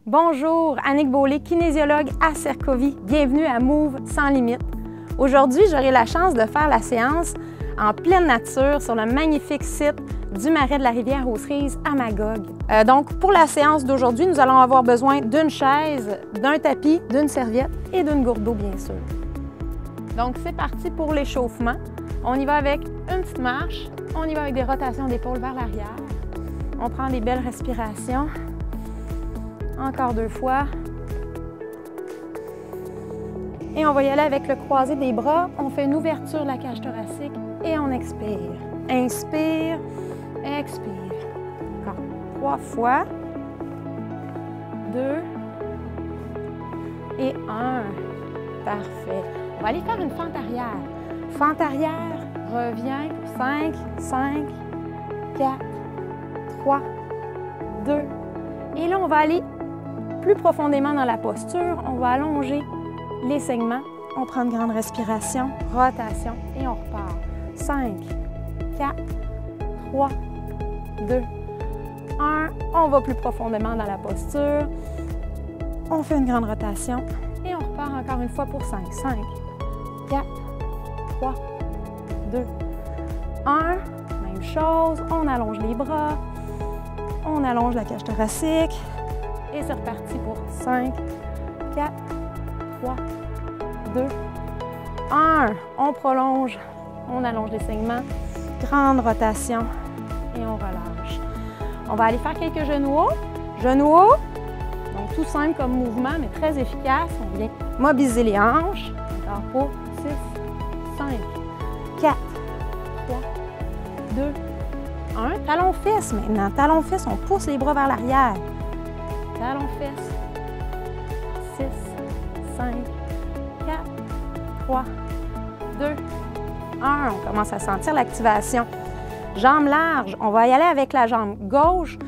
Bonjour, Annick Beaulé, kinésiologue à Cercovie. Bienvenue à Move sans limite. Aujourd'hui, j'aurai la chance de faire la séance en pleine nature sur le magnifique site du marais de la rivière aux Cerises à Magog. Donc, pour la séance d'aujourd'hui, nous allons avoir besoin d'une chaise, d'un tapis, d'une serviette et d'une gourde d'eau, bien sûr. Donc, c'est parti pour l'échauffement. On y va avec une petite marche, on y va avec des rotations d'épaule vers l'arrière. On prend des belles respirations. Encore 2 fois. Et on va y aller avec le croisé des bras. On fait une ouverture de la cage thoracique et on expire. Inspire, expire. Encore 3 fois. 2 et 1. Parfait. On va aller faire une fente arrière. Fente arrière, reviens. 5, 4, 3, 2. Et là, on va aller plus profondément dans la posture. On va allonger les segments. On prend une grande respiration, rotation et on repart. 5, 4, 3, 2, 1. On va plus profondément dans la posture. On fait une grande rotation et on repart encore une fois pour 5. 5, 4, 3, 2, 1. Même chose. On allonge les bras. On allonge la cage thoracique. Et c'est reparti pour 5, 4, 3, 2, 1. On prolonge, on allonge les segments, grande rotation et on relâche. On va aller faire quelques genoux hauts. Genoux hauts, donc tout simple comme mouvement, mais très efficace. On vient mobiliser les hanches. Encore pour 6, 5, 4, 3, 2, 1. Talon-fesse maintenant. Talon-fesse, on pousse les bras vers l'arrière. Talon-fesse. 6, 5, 4, 3, 2, 1. On commence à sentir l'activation. Jambes larges. On va y aller avec la jambe gauche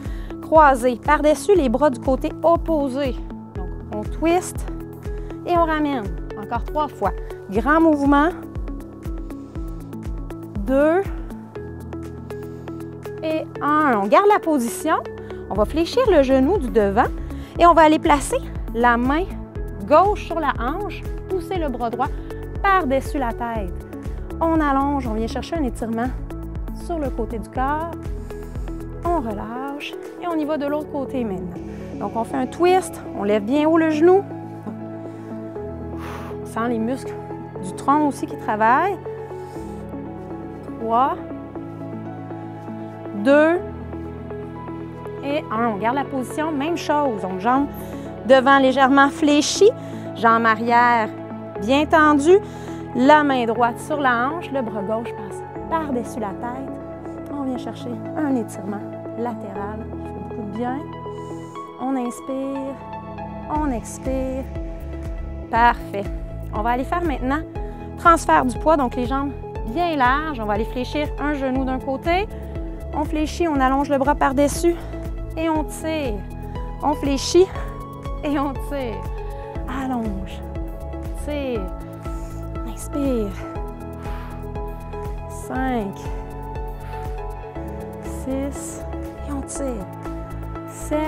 croisée. Par-dessus les bras du côté opposé. Donc, on twist et on ramène. Encore 3 fois. Grand mouvement. 2 et 1. On garde la position. On va fléchir le genou du devant et on va aller placer la main gauche sur la hanche, pousser le bras droit par-dessus la tête. On allonge, on vient chercher un étirement sur le côté du corps. On relâche et on y va de l'autre côté maintenant. Donc, on fait un twist, on lève bien haut le genou. On sent les muscles du tronc aussi qui travaillent. 3, 2, et 1. On garde la position, même chose. Donc, jambes devant légèrement fléchies, jambes arrière bien tendues, la main droite sur la hanche, le bras gauche passe par-dessus la tête. On vient chercher un étirement latéral qui fait beaucoup de bien. On inspire, on expire. Parfait. On va aller faire maintenant transfert du poids, donc les jambes bien larges. On va aller fléchir un genou d'un côté. On fléchit, on allonge le bras par-dessus. Et on tire. On fléchit et on tire. Allonge. Tire. Inspire. 5, 6 et on tire. 7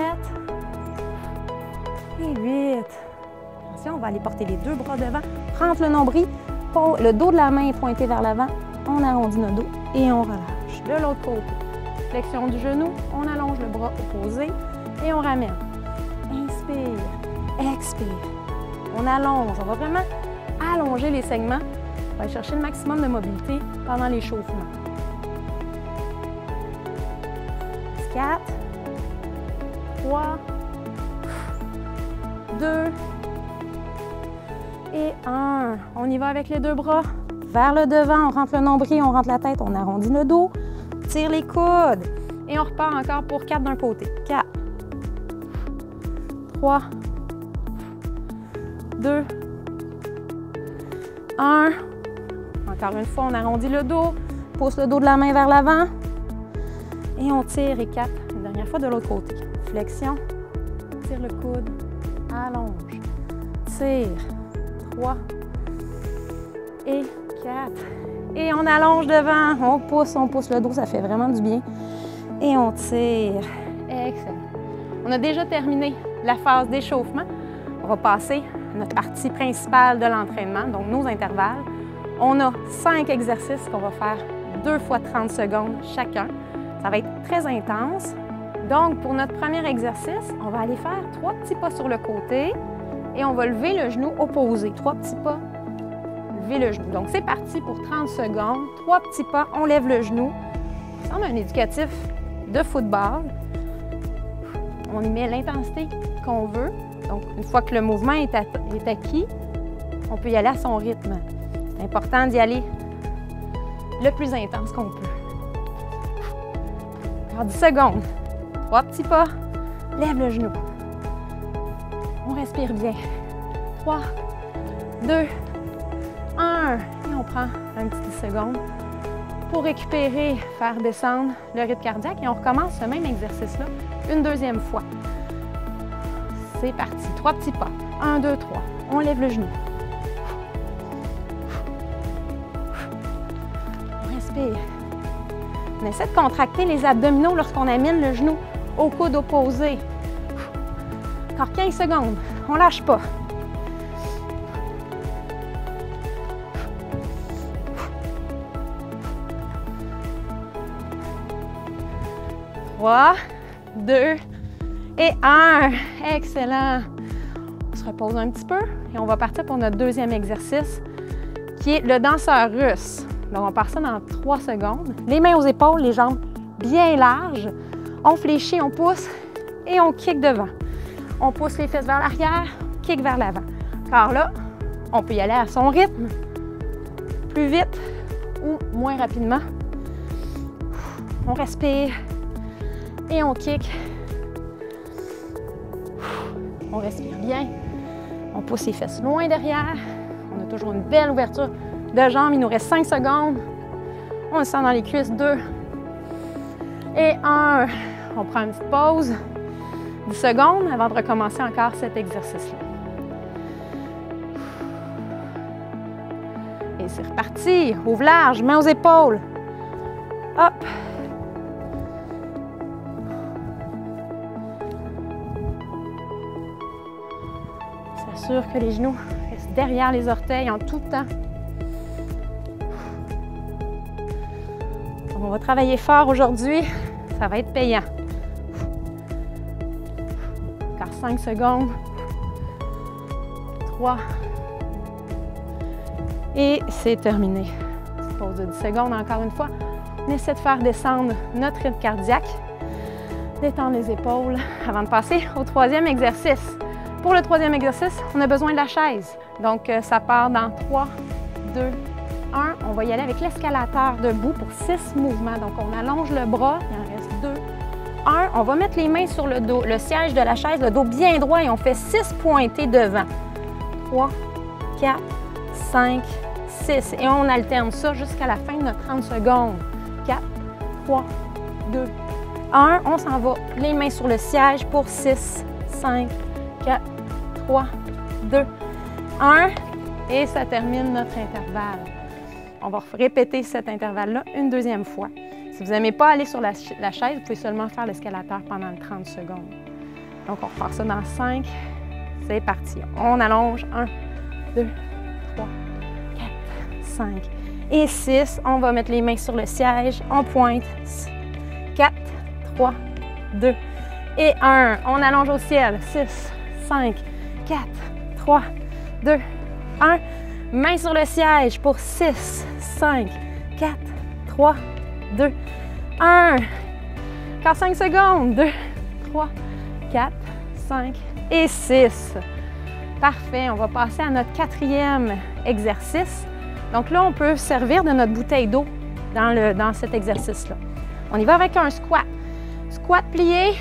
et 8. Attention, on va aller porter les 2 bras devant. Rentre le nombril. Le dos de la main est pointé vers l'avant. On arrondit notre dos et on relâche. De l'autre côté. Flexion du genou, on allonge le bras opposé et on ramène. Inspire, expire. On allonge, on va vraiment allonger les segments. On va aller chercher le maximum de mobilité pendant l'échauffement. 4, 3, 2 et 1. On y va avec les 2 bras vers le devant, on rentre le nombril, on rentre la tête, on arrondit le dos. Tire les coudes et on repart encore pour 4 d'un côté. 4, 3, 2, 1. Encore une fois, on arrondit le dos, pousse le dos de la main vers l'avant et on tire et 4. Une dernière fois de l'autre côté. Flexion, tire le coude, allonge, tire, 3 et 4. Et on allonge devant, on pousse le dos, ça fait vraiment du bien. Et on tire. Excellent. On a déjà terminé la phase d'échauffement. On va passer à notre partie principale de l'entraînement, donc nos intervalles. On a 5 exercices qu'on va faire 2 fois 30 secondes chacun. Ça va être très intense. Donc, pour notre premier exercice, on va aller faire 3 petits pas sur le côté et on va lever le genou opposé. 3 petits pas, lever le genou. Donc, c'est parti pour 30 secondes. 3 petits pas, on lève le genou. Ça ressemble à un éducatif de football. On y met l'intensité qu'on veut. Donc, une fois que le mouvement est acquis, on peut y aller à son rythme. C'est important d'y aller le plus intense qu'on peut. Alors, 10 secondes. 3 petits pas, lève le genou. On respire bien. 3, 2, 1. Et on prend un petit 10 secondes pour récupérer, faire descendre le rythme cardiaque. Et on recommence ce même exercice-là une deuxième fois. C'est parti. 3 petits pas. 1, 2, 3. On lève le genou. On respire. On essaie de contracter les abdominaux lorsqu'on amène le genou au coude opposé. Encore 15 secondes. On ne lâche pas. Trois, 2 et 1. Excellent. On se repose un petit peu et on va partir pour notre deuxième exercice qui est le danseur russe. Donc, on part ça dans 3 secondes. Les mains aux épaules, les jambes bien larges. On fléchit, on pousse et on kick devant. On pousse les fesses vers l'arrière, kick vers l'avant. Car là, on peut y aller à son rythme, plus vite ou moins rapidement. On respire et on kick. On respire bien. On pousse les fesses loin derrière. On a toujours une belle ouverture de jambes. Il nous reste 5 secondes. On le sent dans les cuisses. 2 et 1. On prend une petite pause, 10 secondes avant de recommencer encore cet exercice-là. Et c'est reparti. Ouvre large, mains aux épaules. Hop. S'assure que les genoux restent derrière les orteils en tout temps. On va travailler fort aujourd'hui. Ça va être payant. Encore 5 secondes. 3. Et c'est terminé. Petite pause de 10 secondes encore une fois. On essaie de faire descendre notre rythme cardiaque. Détendre les épaules avant de passer au troisième exercice. Pour le troisième exercice, on a besoin de la chaise. Donc, ça part dans 3, 2, 1. On va y aller avec l'escalateur debout pour 6 mouvements. Donc, on allonge le bras. Il en reste 2. 1. On va mettre les mains sur le dos, le siège de la chaise, le dos bien droit et on fait 6 pointés devant. 3, 4, 5, 6. Et on alterne ça jusqu'à la fin de notre 30 secondes. 4, 3, 2, 1. On s'en va. Les mains sur le siège pour 6, 5, 4, 3, 2, 1. Et ça termine notre intervalle. On va répéter cet intervalle-là une deuxième fois. Si vous n'aimez pas aller sur la chaise, vous pouvez seulement faire l'escalateur pendant 30 secondes. Donc, on repart ça dans 5. C'est parti. On allonge. 1, 2, 3, 4, 5 et 6. On va mettre les mains sur le siège. On pointe. 4, 3, 2 et 1. On allonge au ciel. 6, 5, 4, 3, 2, 1. Main sur le siège pour 6, 5, 4, 3, 2, 1. Encore 5 secondes. 2, 3, 4, 5 et 6. Parfait. On va passer à notre quatrième exercice. Donc là, on peut servir de notre bouteille d'eau dans cet exercice-là. On y va avec un squat. Squat plié.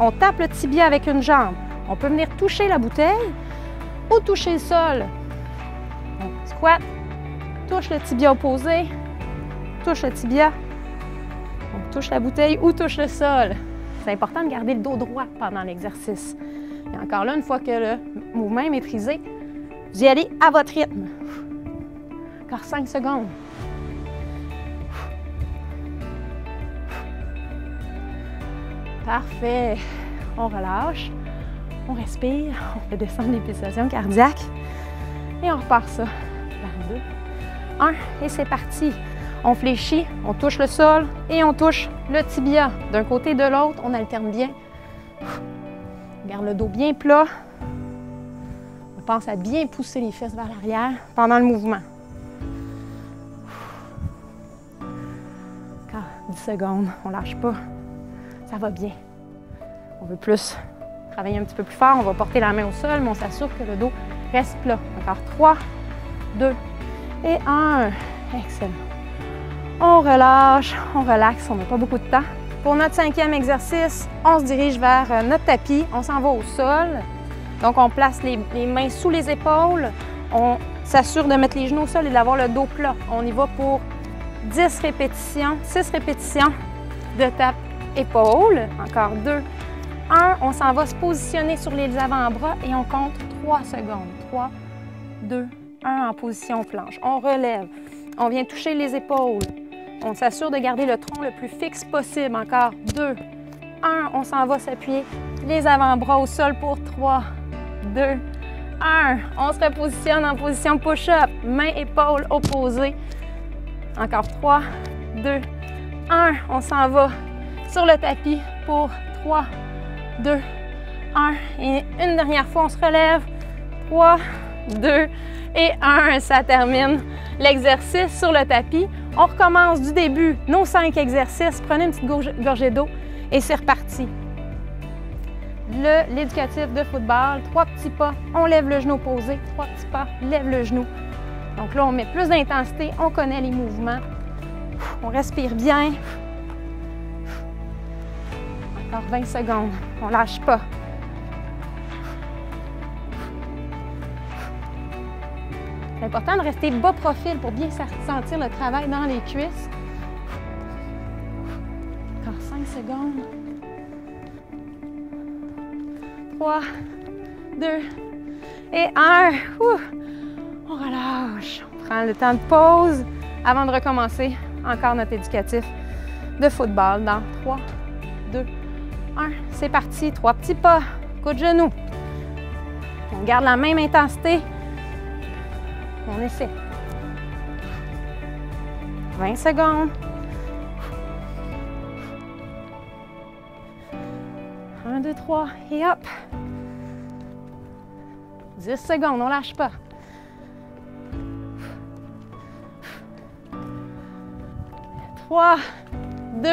On tape le tibia avec une jambe. On peut venir toucher la bouteille ou toucher le sol. Donc, squat, touche le tibia opposé, touche le tibia, on touche la bouteille ou touche le sol. C'est important de garder le dos droit pendant l'exercice. Et encore là, une fois que le mouvement est maîtrisé, vous y allez à votre rythme. Encore 5 secondes. Parfait. On relâche. On respire, on fait descendre les pulsations cardiaques et on repart ça. 22, 1 et c'est parti. On fléchit, on touche le sol et on touche le tibia. D'un côté et de l'autre, on alterne bien. On garde le dos bien plat. On pense à bien pousser les fesses vers l'arrière pendant le mouvement. Encore 10 secondes, on ne lâche pas. Ça va bien. On veut plus travailler un petit peu plus fort. On va porter la main au sol, mais on s'assure que le dos reste plat. Encore 3, 2 et 1. Excellent. On relâche, on relaxe, on n'a pas beaucoup de temps. Pour notre 5e exercice, on se dirige vers notre tapis, on s'en va au sol. Donc, on place les mains sous les épaules, on s'assure de mettre les genoux au sol et d'avoir le dos plat. On y va pour 10 répétitions, 6 répétitions de tape épaule. Encore 2, 1. On s'en va se positionner sur les avant-bras et on compte 3 secondes. 3, 2, 1 en position planche. On relève, on vient toucher les épaules. On s'assure de garder le tronc le plus fixe possible. Encore 2, 1. On s'en va s'appuyer les avant-bras au sol pour 3, 2, 1. On se repositionne en position push-up. Mains, épaules opposées. Encore 3, 2, 1. On s'en va sur le tapis pour 3, 2, 1. Et une dernière fois, on se relève. 3, 2 et 1. Ça termine l'exercice sur le tapis. On recommence du début, nos 5 exercices. Prenez une petite gorgée d'eau et c'est reparti. L'éducatif de football, 3 petits pas, on lève le genou posé, 3 petits pas, lève le genou. Donc là, on met plus d'intensité, on connaît les mouvements. On respire bien. Encore 20 secondes, on ne lâche pas. C'est important de rester bas profil pour bien sentir le travail dans les cuisses. Encore 5 secondes. 3, 2 et 1. On relâche. On prend le temps de pause avant de recommencer encore notre éducatif de football dans 3, 2, 1. C'est parti. 3 petits pas. Coup de genou. On garde la même intensité. On essaie. 20 secondes. 1, 2, 3 et hop. 10 secondes, on ne lâche pas. 3, 2,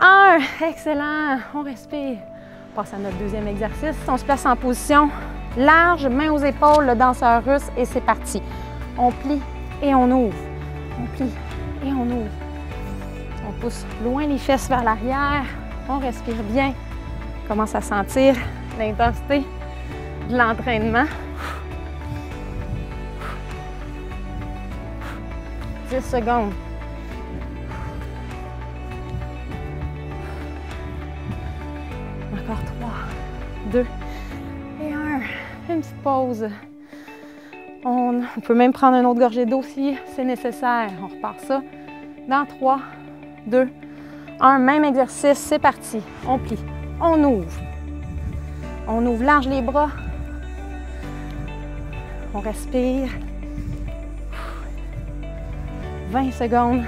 1. Excellent. On respire. On passe à notre deuxième exercice. On se place en position large, main aux épaules, le danseur russe et c'est parti. On plie et on ouvre. On plie et on ouvre. On pousse loin les fesses vers l'arrière. On respire bien. On commence à sentir l'intensité de l'entraînement. 10 secondes. Encore 3, 2 et 1. Une petite pause. On peut même prendre une autre gorgée d'eau si c'est nécessaire. On repart ça dans 3, 2, 1. Même exercice, c'est parti. On plie, on ouvre. On ouvre large les bras. On respire. 20 secondes.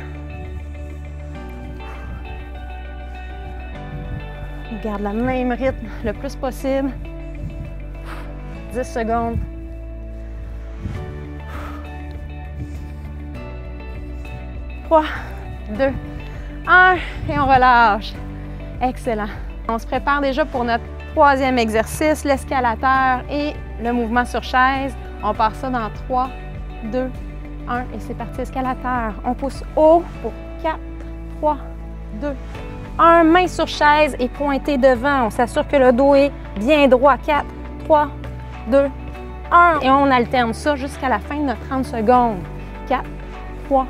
On garde le même rythme le plus possible. 10 secondes. 3, 2, 1 et on relâche. Excellent. On se prépare déjà pour notre troisième exercice, l'escalateur et le mouvement sur chaise. On part ça dans 3, 2, 1 et c'est parti, escalateur. On pousse haut pour 4, 3, 2, 1. Main sur chaise et pointé devant. On s'assure que le dos est bien droit. 4, 3, 2, 1. Et on alterne ça jusqu'à la fin de notre 30 secondes. 4, 3,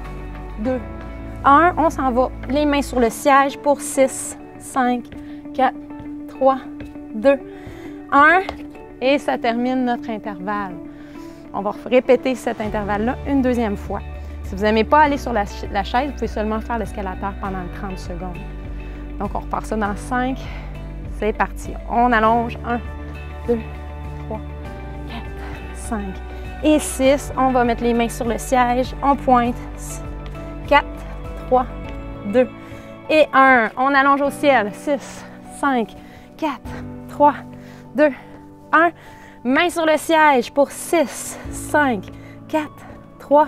2, 1. On s'en va les mains sur le siège pour 6, 5, 4, 3, 2, 1. Et ça termine notre intervalle. On va répéter cet intervalle-là une deuxième fois. Si vous n'aimez pas aller sur la chaise, vous pouvez seulement faire l'escalateur pendant 30 secondes. Donc, on repart ça dans 5. C'est parti. On allonge. 1, 2, 3, 4, 5 et 6. On va mettre les mains sur le siège. On pointe. 4, 3, 2 et 1. On allonge au ciel. 6, 5, 4, 3, 2, 1. Main sur le siège pour 6, 5, 4, 3,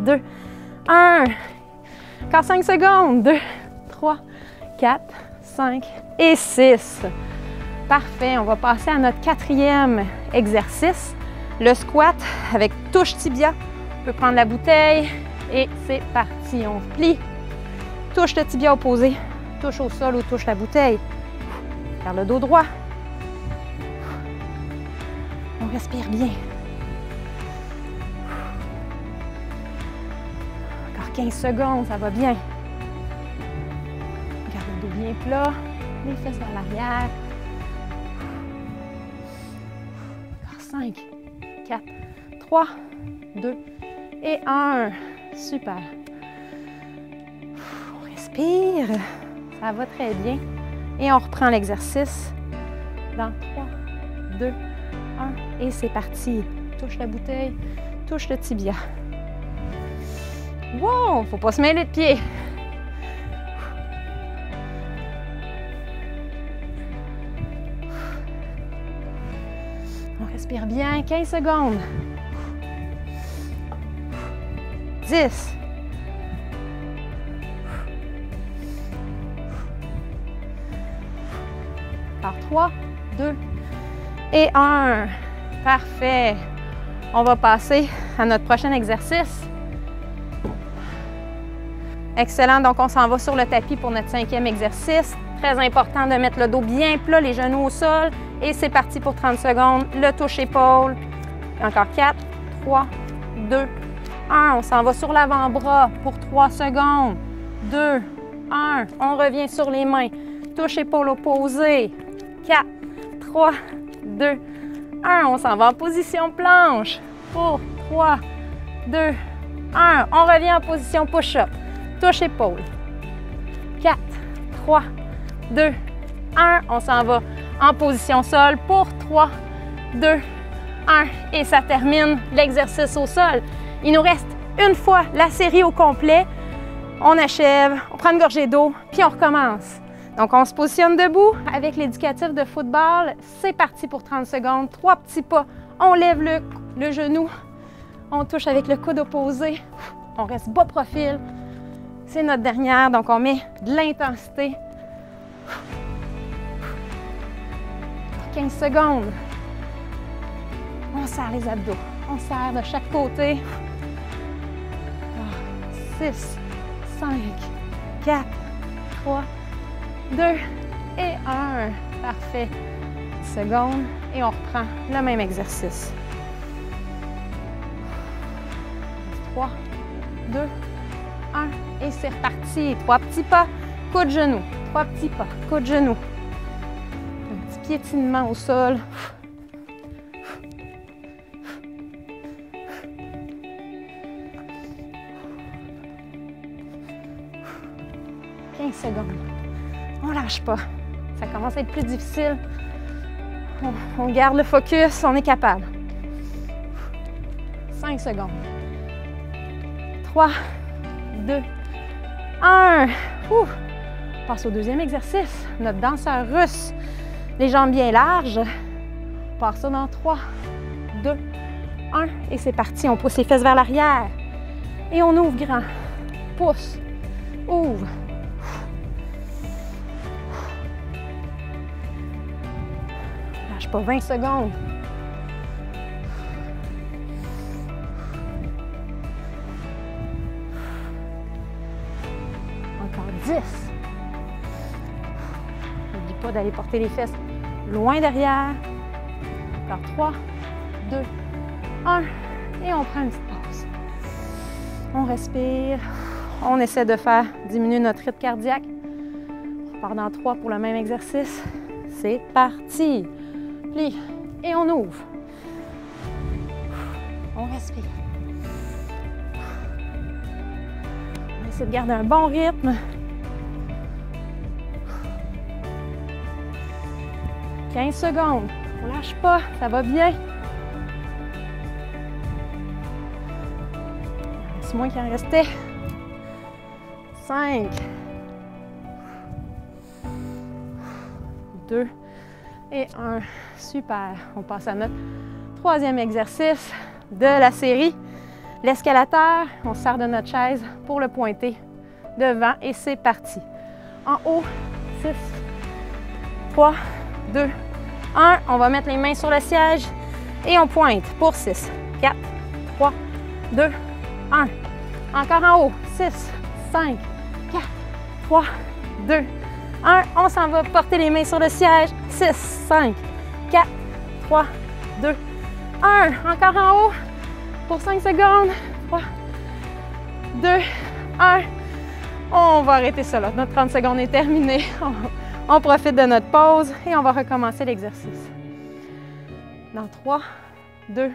2, 1. Encore 5 secondes. 2, 3, 4, 5 et 6. Parfait. On va passer à notre 4e exercice. Le squat avec touche tibia. On peut prendre la bouteille et c'est parti. On plie. Touche le tibia opposé. Touche au sol ou touche la bouteille. Vers le dos droit. On respire bien. Encore 15 secondes, ça va bien. Garde le dos bien plat, les fesses vers l'arrière. Encore 5, 4, 3, 2 et 1. Super. On respire. Ça va très bien. Et on reprend l'exercice dans 3, 2, 1. Et c'est parti. Touche la bouteille, touche le tibia. Wow! Faut pas se mêler de pieds. On respire bien. 15 secondes. 10. 3, 2 et 1. Parfait. On va passer à notre prochain exercice. Excellent. Donc, on s'en va sur le tapis pour notre 5e exercice. Très important de mettre le dos bien plat, les genoux au sol. Et c'est parti pour 30 secondes. Le touche-épaule. Encore 4, 3, 2, 1. On s'en va sur l'avant-bras pour 3 secondes. 2, 1. On revient sur les mains. Touche-épaule opposée. 4, 3, 2, 1. On s'en va en position planche pour 3, 2, 1. On revient en position push-up. Touche-épaule. 4, 3, 2, 1. On s'en va en position sol pour 3, 2, 1. Et ça termine l'exercice au sol. Il nous reste une fois la série au complet. On achève, on prend une gorgée d'eau, puis on recommence. Donc, on se positionne debout avec l'éducatif de football. C'est parti pour 30 secondes. 3 petits pas. On lève le genou. On touche avec le coude opposé. On reste bas profil. C'est notre dernière. Donc, on met de l'intensité. 15 secondes. On serre les abdos. On serre de chaque côté. 6, 5, 4, 3, 2 et 1. Parfait. 10 secondes et on reprend le même exercice. 3, 2, 1 et c'est reparti. 3 petits pas, coude genou. 3 petits pas, coude genou. Un petit piétinement au sol. 15 secondes. On lâche pas. Ça commence à être plus difficile. On garde le focus, on est capable. 5 secondes. 3, 2, 1. On passe au deuxième exercice. Notre danseur russe. Les jambes bien larges. On passe ça dans 3, 2, 1. Et c'est parti. On pousse les fesses vers l'arrière. Et on ouvre grand. Pousse. Ouvre. Lâche pas 20 secondes. Encore 10. N'oublie pas d'aller porter les fesses loin derrière. Encore 3, 2, 1. Et on prend une petite pause. On respire. On essaie de faire diminuer notre rythme cardiaque. On part dans 3 pour le même exercice. C'est parti. Plie et on ouvre. On respire. On essaie de garder un bon rythme. 15 secondes. On lâche pas, ça va bien. C'est moins qu'il en restait. 5, 2 et 1. Super. On passe à notre troisième exercice de la série. L'escalateur, on se sert de notre chaise pour le pointer devant et c'est parti. En haut, 6, 3, 2, 1. On va mettre les mains sur le siège et on pointe pour 6, 4, 3, 2, 1. Encore en haut, 6, 5, 4, 3, 2, 1. On s'en va porter les mains sur le siège. 6, 5, 4, 3, 2, 1. Encore en haut pour 5 secondes. 3, 2, 1. On va arrêter ça là. Notre 30 secondes est terminée. On profite de notre pause et on va recommencer l'exercice. Dans 3, 2,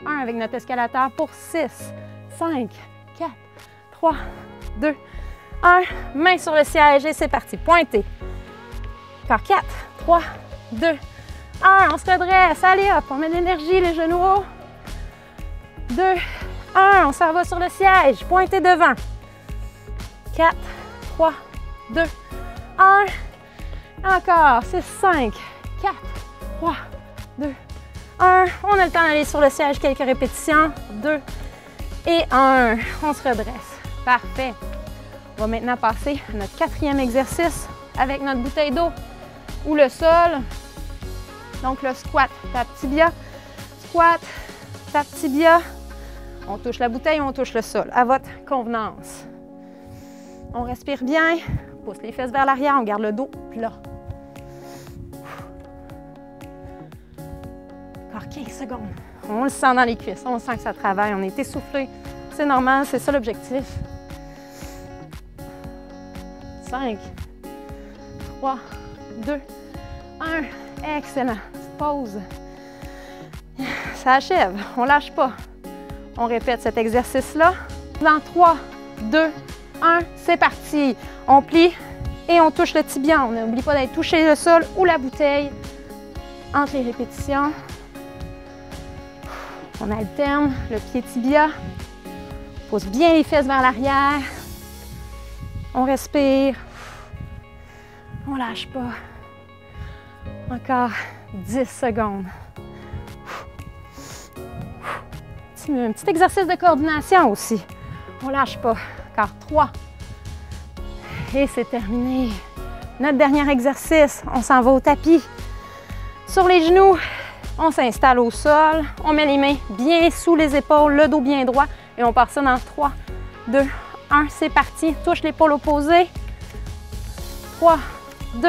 1 avec notre escalateur pour 6, 5, 4, 3, 2, 1. Main sur le siège et c'est parti. Pointez. Encore 4, 3, 2, 1. On se redresse. Allez hop, on met de l'énergie, les genoux hauts. 2, 1. On s'en va sur le siège. Pointez devant. 4, 3, 2, 1. Encore. 6, 5, 4, 3, 2, 1. On a le temps d'aller sur le siège quelques répétitions. 2 et 1. On se redresse. Parfait. On va maintenant passer à notre quatrième exercice avec notre bouteille d'eau ou le sol. Donc le squat, tap tibia, squat, tap tibia. On touche la bouteille, on touche le sol, à votre convenance. On respire bien, pousse les fesses vers l'arrière, on garde le dos plat. Encore 15 secondes. On le sent dans les cuisses, on sent que ça travaille, on est essoufflé. C'est normal, c'est ça l'objectif. 5, 3, 2, 1. Excellent. Pause. Ça achève. On ne lâche pas. On répète cet exercice-là. Dans 3, 2, 1. C'est parti. On plie et on touche le tibia. On n'oublie pas d'aller toucher le sol ou la bouteille entre les répétitions. On alterne le pied tibia. On pousse bien les fesses vers l'arrière. On respire. On lâche pas. Encore 10 secondes. Un petit exercice de coordination aussi. On lâche pas. Encore 3. Et c'est terminé. Notre dernier exercice, on s'en va au tapis. Sur les genoux, on s'installe au sol. On met les mains bien sous les épaules, le dos bien droit. Et on part ça dans 3, 2, 1. C'est parti. Touche l'épaule opposée. 3, 2,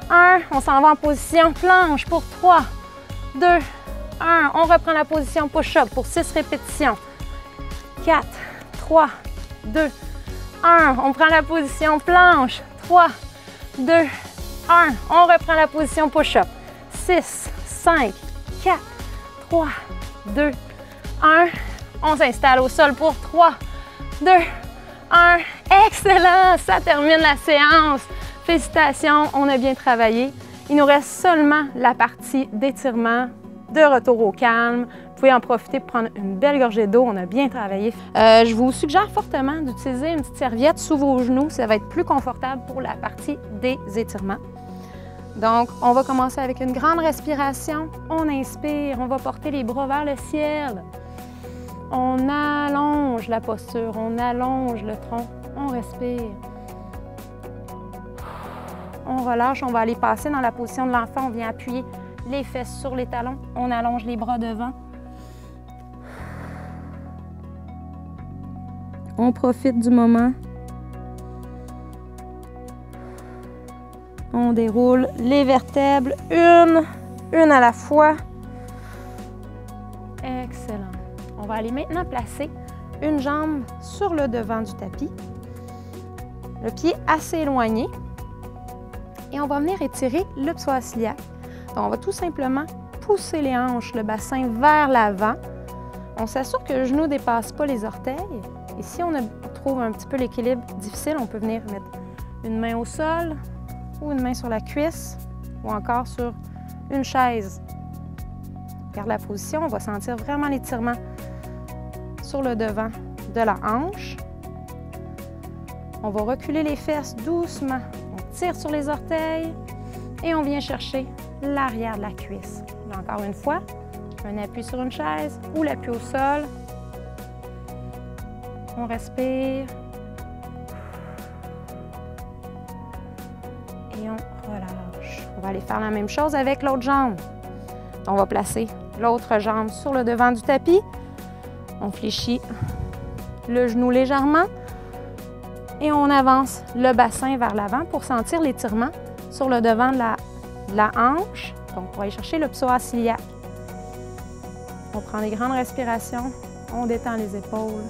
1. On s'en va en position planche pour 3, 2, 1. On reprend la position push-up pour 6 répétitions. 4, 3, 2, 1. On prend la position planche. 3, 2, 1. On reprend la position push-up. 6, 5, 4, 3, 2, 1. On s'installe au sol pour 3, 2, 1. Excellent! Ça termine la séance. Félicitations, on a bien travaillé. Il nous reste seulement la partie d'étirement, de retour au calme. Vous pouvez en profiter pour prendre une belle gorgée d'eau. On a bien travaillé. Je vous suggère fortement d'utiliser une petite serviette sous vos genoux. Ça va être plus confortable pour la partie des étirements. Donc, on va commencer avec une grande respiration. On inspire, on va porter les bras vers le ciel. On allonge la posture, on allonge le tronc. On respire. On relâche, on va aller passer dans la position de l'enfant. On vient appuyer les fesses sur les talons. On allonge les bras devant. On profite du moment. On déroule les vertèbres, une à la fois. Excellent. On va aller maintenant placer une jambe sur le devant du tapis. Le pied assez éloigné. Et on va venir étirer le psoas iliaque. Donc, on va tout simplement pousser les hanches, le bassin vers l'avant. On s'assure que le genou ne dépasse pas les orteils. Et si on trouve un petit peu l'équilibre difficile, on peut venir mettre une main au sol ou une main sur la cuisse ou encore sur une chaise Garde la position, on va sentir vraiment l'étirement sur le devant de la hanche. On va reculer les fesses doucement. On tire sur les orteils et on vient chercher l'arrière de la cuisse. Là, encore une fois, un appui sur une chaise ou l'appui au sol. On respire. Et on relâche. On va aller faire la même chose avec l'autre jambe. On va placer l'autre jambe sur le devant du tapis. On fléchit le genou légèrement et on avance le bassin vers l'avant pour sentir l'étirement sur le devant de la hanche. Donc, pour aller chercher le psoas ciliaque. On prend des grandes respirations, on détend les épaules.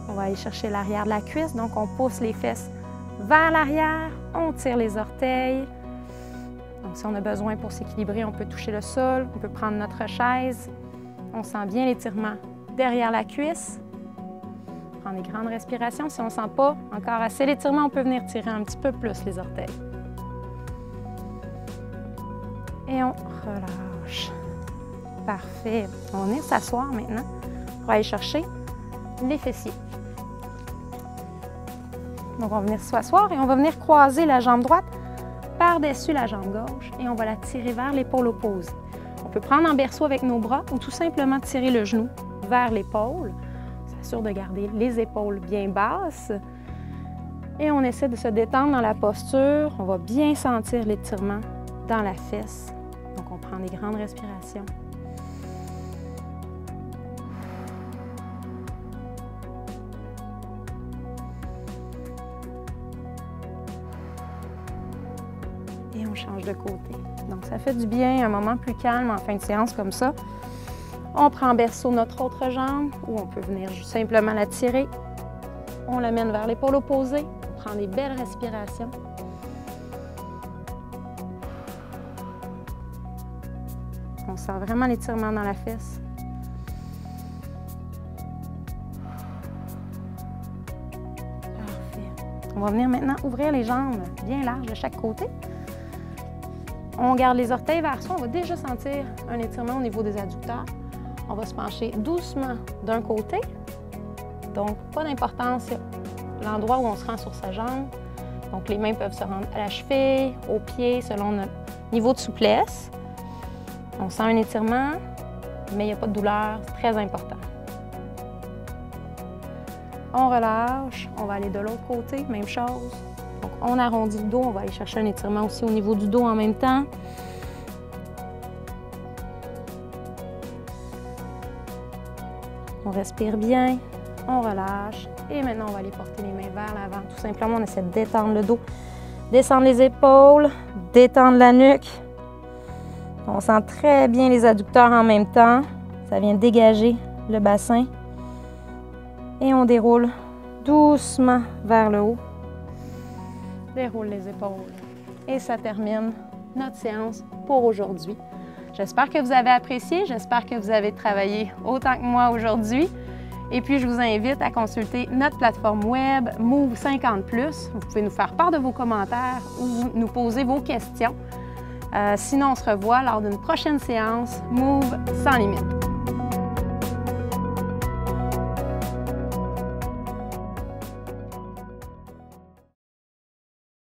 On va aller chercher l'arrière de la cuisse, donc on pousse les fesses vers l'arrière, on tire les orteils. Donc, si on a besoin pour s'équilibrer, on peut toucher le sol, on peut prendre notre chaise. On sent bien l'étirement derrière la cuisse. Prendre des grandes respirations. Si on ne sent pas encore assez l'étirement, on peut venir tirer un petit peu plus les orteils. Et on relâche. Parfait. On va venir s'asseoir maintenant pour aller chercher les fessiers. Donc, on va venir s'asseoir et on va venir croiser la jambe droite par-dessus la jambe gauche et on va la tirer vers l'épaule opposée. On peut prendre en berceau avec nos bras ou tout simplement tirer le genou vers l'épaule. On s'assure de garder les épaules bien basses. Et on essaie de se détendre dans la posture. On va bien sentir l'étirement dans la fesse. Donc, on prend des grandes respirations. Et on change de côté. Donc, ça fait du bien, un moment plus calme en fin de séance comme ça. On prend en berceau notre autre jambe ou on peut venir simplement la tirer. On l'amène vers l'épaule opposée. On prend des belles respirations. On sent vraiment l'étirement dans la fesse. Parfait. On va venir maintenant ouvrir les jambes bien larges de chaque côté. On garde les orteils vers soi. On va déjà sentir un étirement au niveau des adducteurs. On va se pencher doucement d'un côté. Donc, pas d'importance l'endroit où on se rend sur sa jambe. Donc, les mains peuvent se rendre à la cheville, aux pieds, selon notre niveau de souplesse. On sent un étirement, mais il n'y a pas de douleur. C'est très important. On relâche. On va aller de l'autre côté, même chose. Donc, on arrondit le dos. On va aller chercher un étirement aussi au niveau du dos en même temps. On respire bien, on relâche et maintenant on va aller porter les mains vers l'avant. Tout simplement, on essaie de détendre le dos, descendre les épaules, détendre la nuque. On sent très bien les adducteurs en même temps. Ça vient dégager le bassin. Et on déroule doucement vers le haut. Déroule les épaules. Et ça termine notre séance pour aujourd'hui. J'espère que vous avez apprécié, j'espère que vous avez travaillé autant que moi aujourd'hui. Et puis, je vous invite à consulter notre plateforme web Move 50+. Vous pouvez nous faire part de vos commentaires ou nous poser vos questions. Sinon, on se revoit lors d'une prochaine séance Move sans limite.